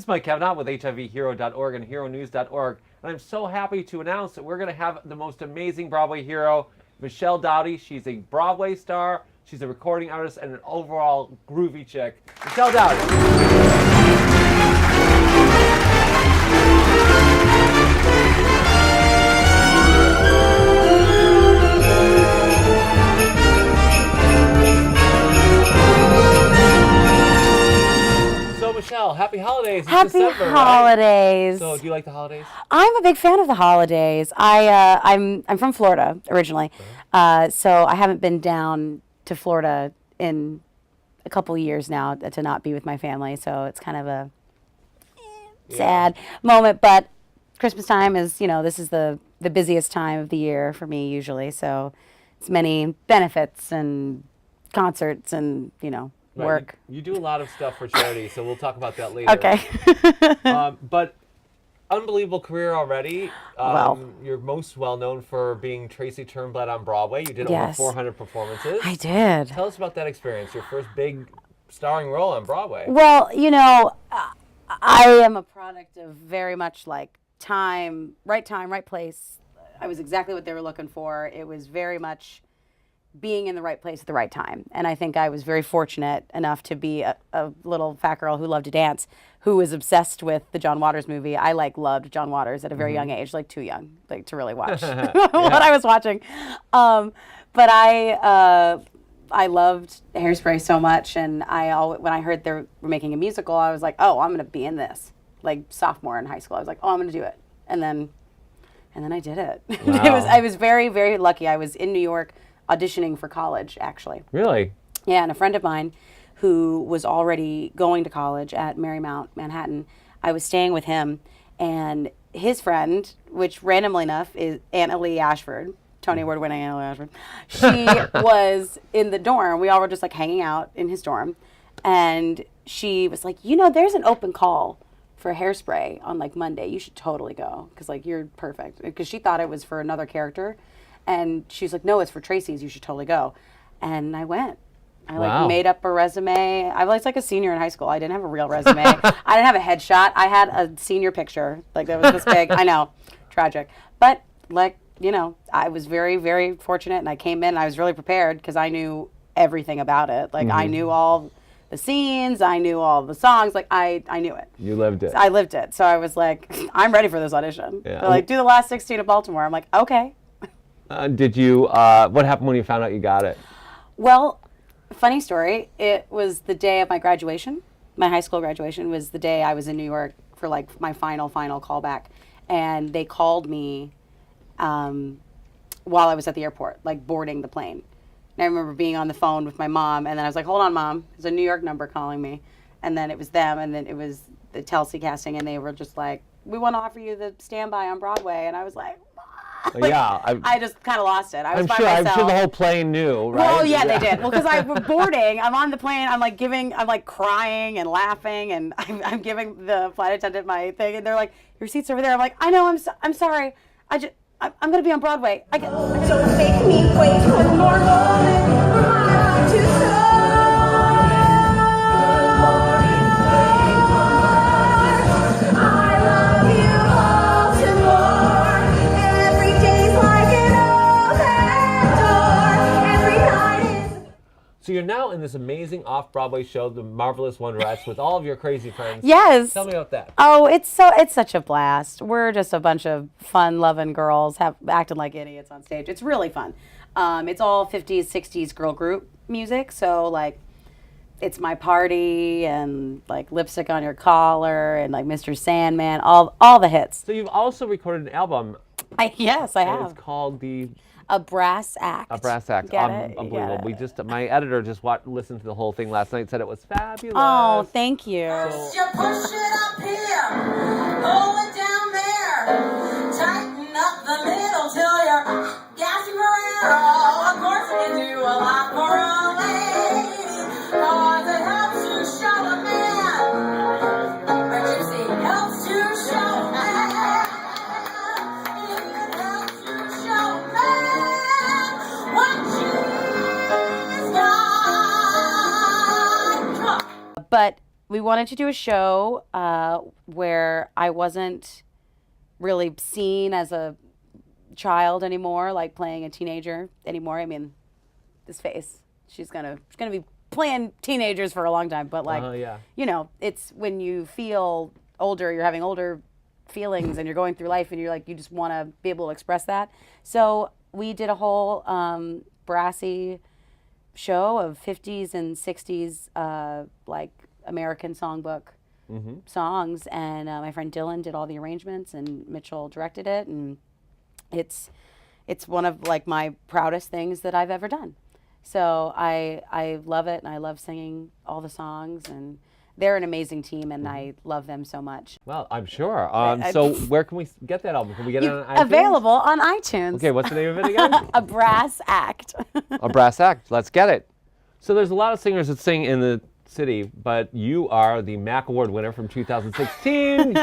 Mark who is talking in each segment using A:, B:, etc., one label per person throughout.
A: Mike Kavanaugh with HIVHero.org and HERONEWS.org. And I'm so happy to announce that we're going to have the most amazing Broadway hero, Michelle Dowdy. She's a Broadway star, she's a recording artist, and an overall groovy chick. Michelle Dowdy. Michelle, happy holidays. It's
B: happy
A: December,
B: holidays.
A: Right? So, do you like the holidays?
B: I'm a big fan of the holidays. I'm from Florida originally, so I haven't been down to Florida in a couple of years now to not be with my family. So it's kind of a sad moment. But Christmas time is, this is the busiest time of the year for me usually. So it's many benefits and concerts and work.
A: You do a lot of stuff for charity, so we'll talk about that later.
B: Okay.
A: But unbelievable career already.
B: Well,
A: you're most well known for being Tracy Turnblad on Broadway. You did over 400 performances.
B: I did.
A: Tell us about that experience, your first big starring role on Broadway.
B: Well, I am a product of very much like time, right place. I was exactly what they were looking for. It was very much being in the right place at the right time. And I think I was very fortunate enough to be a little fat girl who loved to dance, who was obsessed with the John Waters movie. I loved John Waters at a very young age, too young, to really watch what I was watching. But I loved Hairspray so much, and when I heard they were making a musical, I was like, oh, I'm going to be in this. Like sophomore in high school, I was like, oh, I'm going to do it. And then I did it.
A: Wow.
B: I was very, very lucky. I was in New York auditioning for college, actually.
A: Really?
B: Yeah, and a friend of mine who was already going to college at Marymount, Manhattan, I was staying with him, and his friend, which randomly enough is Anna Lee Ashford, Tony Award-winning Anna Lee Ashford, she was in the dorm. We all were just hanging out in his dorm, and she was like, there's an open call for Hairspray on Monday. You should totally go, because you're perfect. Because she thought it was for another character. And she's like, no, it's for Tracy's. You should totally go. And I went. I made up a resume. I was like a senior in high school. I didn't have a real resume. I didn't have a headshot. I had a senior picture. That was this big. I know. Tragic. But I was very, very fortunate. And I came in and I was really prepared because I knew everything about it. I knew all the scenes. I knew all the songs. I knew it.
A: You lived it.
B: I lived it. So I was like, I'm ready for this audition.
A: Yeah.
B: They're like, do the last 16 of Baltimore. I'm like, okay.
A: Did you, what happened when you found out you got it?
B: Well, funny story. It was the day of my graduation. My high school graduation was the day I was in New York for my final callback. And they called me while I was at the airport, boarding the plane. And I remember being on the phone with my mom, and then I was like, hold on, Mom. There's a New York number calling me. And then it was them, and then it was the Telsey casting, and they were just like, we want to offer you the standby on Broadway. And I was like, I just kind of lost it. I was by myself.
A: I'm sure the whole plane knew, right?
B: Well, yeah, they did. Well, because I'm boarding, I'm on the plane, I'm crying and laughing, and I'm giving the flight attendant my thing, and they're like, your seat's over there. I'm like, I know, I'm sorry. I'm going to be on Broadway.
C: Don't make me wait for more moment for my heart to soar.
A: So you're now in this amazing off-Broadway show, The Marvelous Wonderettes, with all of your crazy friends.
B: Yes.
A: Tell me about that.
B: Oh, it's such a blast. We're just a bunch of fun-loving girls acting like idiots on stage. It's really fun. It's all 50s, 60s girl group music. So It's My Party and Lipstick on Your Collar and Mr. Sandman, all the hits.
A: So you've also recorded an album.
B: Yes, I have.
A: It's called
B: A Brass Act.
A: A Brass Act.
B: Get it?
A: Unbelievable. My editor just listened to the whole thing last night, said it was fabulous.
B: Oh, thank you.
C: You push it up here, pull it down there, tighten up the middle till you're gassy Ferrero. Of course you do a lot for a lady, cause it helps you show a man. But you see, helps you show a man. It helps you show a man what she's got. Come on.
B: But we wanted to do a show where I wasn't really seen as a child anymore, like playing a teenager anymore. I mean, this face, she's gonna be playing teenagers for a long time, but like, you know, it's when you feel older, you're having older feelings and you're going through life and you're like, you just want to be able to express that. So we did a whole brassy show of 50s and 60s like American songbook songs, and my friend Dylan did all the arrangements and Mitchell directed it, and it's one of like my proudest things that I've ever done. So I love it, and I love singing all the songs, and they're an amazing team, and I love them so much.
A: Well, I'm sure. So where can we get that album? Can we get it on iTunes?
B: Available on iTunes.
A: Okay, what's the name of it again?
B: A Brass Act.
A: A Brass Act. Let's get it. So there's a lot of singers that sing in the city, but you are the MAC Award winner from 2016.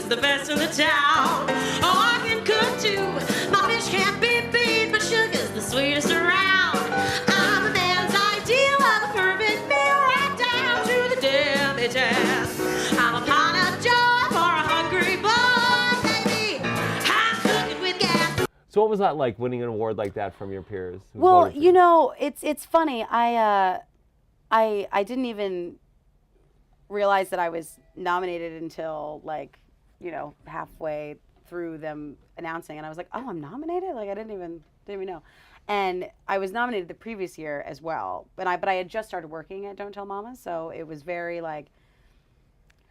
C: The best in the town. Oh, I can cook too. My fish can't be beat, but sugar's the sweetest around. I'm a man's ideal of a perfect meal, right down to the demi-tasse. I'm a pot of joy for a hungry boy, baby. I'm cooking with gas.
A: So what was that like, winning an award like that from your peers?
B: Well, you know, it's funny. I didn't even realize that I was nominated until like, you know, halfway through them announcing, and I was like, oh, I'm nominated? Like, I didn't even know. And I was nominated the previous year as well, but I had just started working at Don't Tell Mama, so it was very like,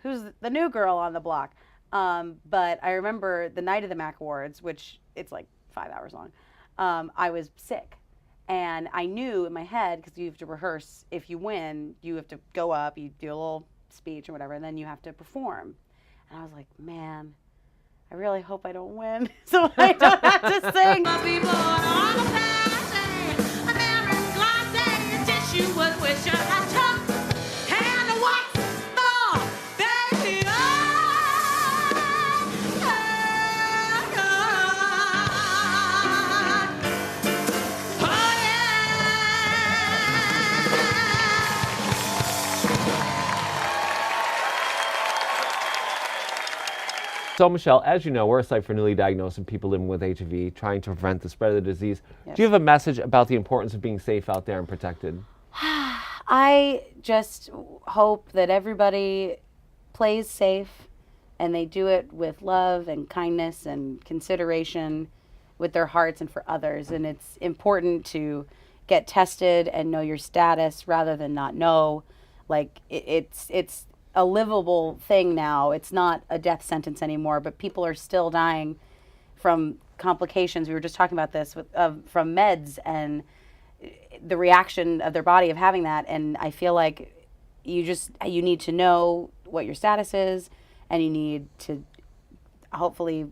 B: who's the new girl on the block? But I remember the night of the MAC Awards, which it's like 5 hours long, I was sick. And I knew in my head, because you have to rehearse, if you win, you have to go up, you do a little speech or whatever, and then you have to perform. And I was like, man, I really hope I don't win, so I don't have to sing.
A: So, Michelle, as you know, we're a site for newly diagnosed and people living with HIV, trying to prevent the spread of the disease. Yes. Do you have a message about the importance of being safe out there and protected?
B: I just hope that everybody plays safe and they do it with love and kindness and consideration with their hearts and for others. And it's important to get tested and know your status rather than not know. Like, it's a livable thing now. It's not a death sentence anymore, but people are still dying from complications. We were just talking about this from meds and the reaction of their body of having that. And I feel like you need to know what your status is, and you need to hopefully,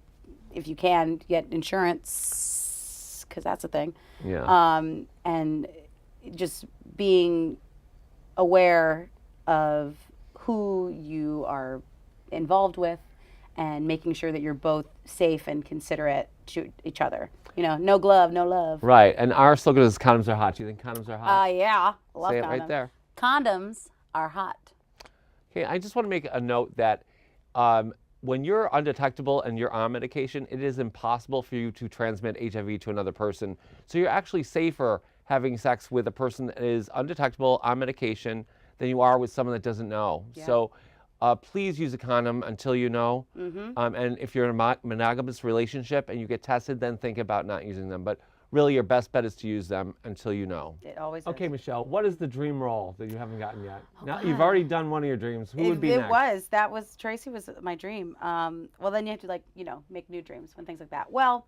B: if you can, get insurance, because that's a thing.
A: Yeah.
B: And just being aware of who you are involved with and making sure that you're both safe and considerate to each other. You know, no glove, no love.
A: Right. And our slogan is condoms are hot. Do you think condoms are hot?
B: Yeah. Love
A: Say
B: condoms.
A: it right there.
B: Condoms are hot.
A: Okay, I just want to make a note that when you're undetectable and you're on medication, it is impossible for you to transmit HIV to another person. So you're actually safer having sex with a person that is undetectable on medication than you are with someone that doesn't know. Yeah. So please use a condom until you know. Mm-hmm. And if you're in a monogamous relationship and you get tested, then think about not using them. But really, your best bet is to use them until you know.
B: It always is.
A: Okay, Michelle, what is the dream role that you haven't gotten yet? Now, you've already done one of your dreams. Who would be next?
B: Tracy was my dream. Well, then you have to make new dreams and things like that. Well,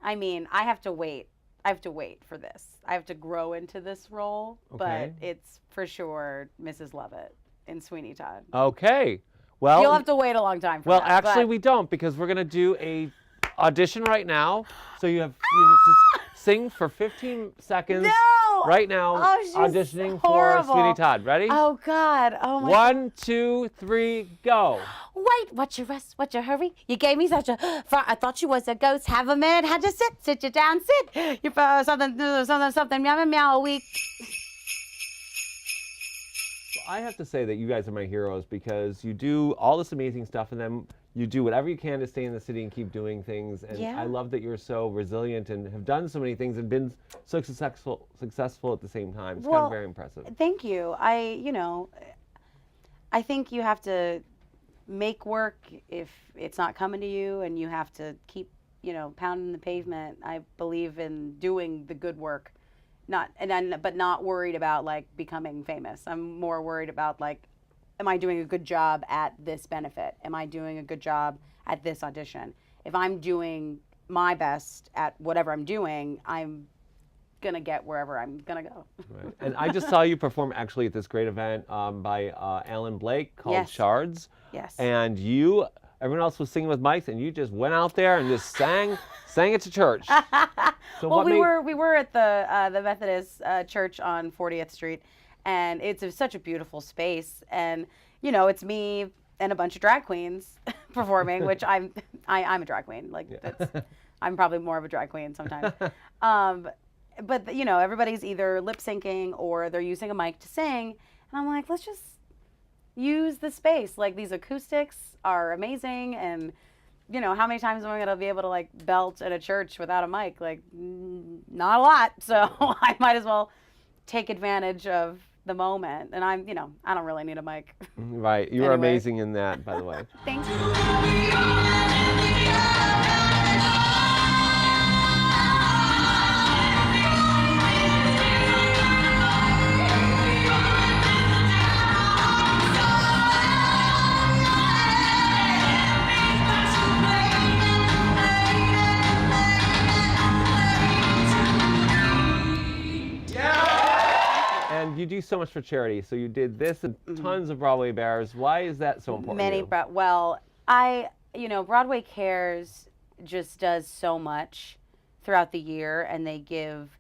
B: I mean, I have to wait for this. I have to grow into this role, but it's for sure Mrs. Lovett in Sweeney Todd.
A: Okay. Well,
B: you'll have to wait a long time for that.
A: Well, actually, we don't, because we're going to do a audition right now. So you have to sing for 15 seconds.
B: No!
A: right now
B: Oh, she's
A: auditioning
B: horrible.
A: for Sweeney Todd. Ready?
B: Oh, God. Oh, my
A: 1, 2, 3, go.
B: Wait, what's your rush? What's your hurry? You gave me such a fright. I thought you was a ghost. Have a minute, had to sit you down, sit. You something, meow, meow, a week.
A: I have to say that you guys are my heroes because you do all this amazing stuff and then you do whatever you can to stay in the city and keep doing things. And
B: Yeah.
A: I love that you're so resilient and have done so many things and been so successful at the same time. It's kind of very impressive.
B: Thank you. I think you have to make work if it's not coming to you, and you have to keep, pounding the pavement. I believe in doing the good work, but not worried about like becoming famous. I'm more worried about like, am I doing a good job at this benefit? Am I doing a good job at this audition? If I'm doing my best at whatever I'm doing, I'm gonna get wherever I'm gonna go.
A: Right. And I just saw you perform actually at this great event by Alan Blake called
B: Yes.
A: Shards.
B: Yes.
A: And everyone else was singing with mics, and you just went out there and just sang it to church. So
B: Well, we were at the Methodist church on 40th Street, and it's such a beautiful space, and it's me and a bunch of drag queens performing, which I'm a drag queen. Like I'm probably more of a drag queen sometimes. But everybody's either lip syncing or they're using a mic to sing, and I'm like, let's just use the space. Like, these acoustics are amazing, and how many times am I gonna be able to like belt at a church without a mic? Like, not a lot. So I might as well take advantage of the moment. And I don't really need a mic.
A: Right, you are
B: Anyway.
A: amazing in that, by the way.
B: Thank you.
A: And you do so much for charity. So you did this and tons of Broadway Bears. Why is that so important to you?
B: Broadway Cares just does so much throughout the year, and they give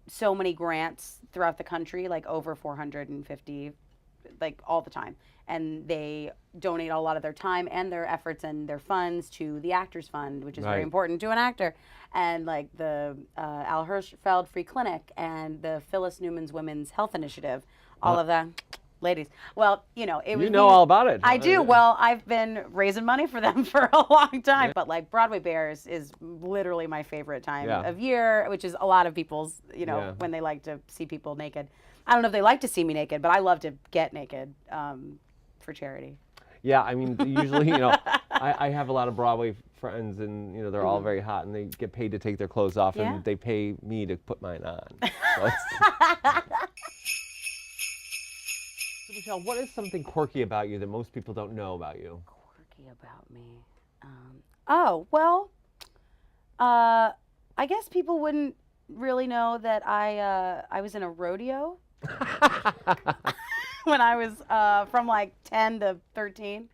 B: so many grants throughout the country, like over 450, like all the time. And they donate a lot of their time and their efforts and their funds to the Actors Fund, which is very important to an actor. And like the Al Hirschfeld Free Clinic and the Phyllis Newman's Women's Health Initiative, all of that. Ladies. Well, it was.
A: You know all about it.
B: I do. Well, I've been raising money for them for a long time. But like Broadway Bears is literally my favorite time of year, which is a lot of people's, when they like to see people naked. I don't know if they like to see me naked, but I love to get naked for charity.
A: Yeah, I mean, usually, I have a lot of Broadway friends, and they're all very hot, and they get paid to take their clothes off, and they pay me to put mine on. So Michelle, what is something quirky about you that most people don't know about you?
B: Quirky about me. I guess people wouldn't really know that I was in a rodeo when I was from like 10 to 13.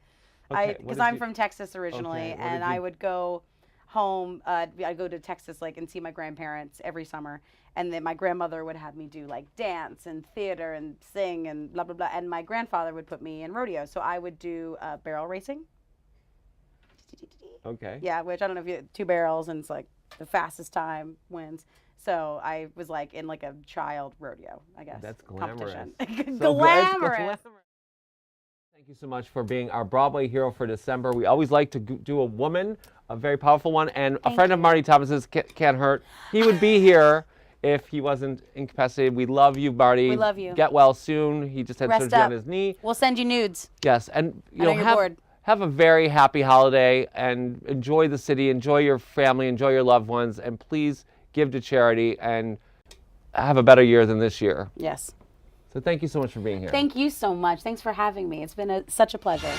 B: Because I'm from Texas originally, and I would go home. I'd go to Texas and see my grandparents every summer, and then my grandmother would have me do like dance and theater and sing and blah blah blah. And my grandfather would put me in rodeo, so I would do barrel racing.
A: Okay.
B: Yeah, which I don't know if you 2 barrels, and it's like the fastest time wins. So I was like in like a child rodeo, I guess.
A: That's glamorous.
B: Competition.
A: So
B: Glamorous.
A: Thank you so much for being our Broadway hero for December. We always like to do a woman, a very powerful one, and a friend of Marty Thomas's, Can't Hurt. He would be here if he wasn't incapacitated. We love you, Marty.
B: We love you.
A: Get well soon. He just had surgery on his knee.
B: We'll send you nudes.
A: Yes, and
B: bored.
A: have a very happy holiday and enjoy the city, enjoy your family, enjoy your loved ones, and please give to charity and have a better year than this year.
B: Yes.
A: So thank you so much for being here.
B: Thank you so much. Thanks for having me. It's been such a pleasure.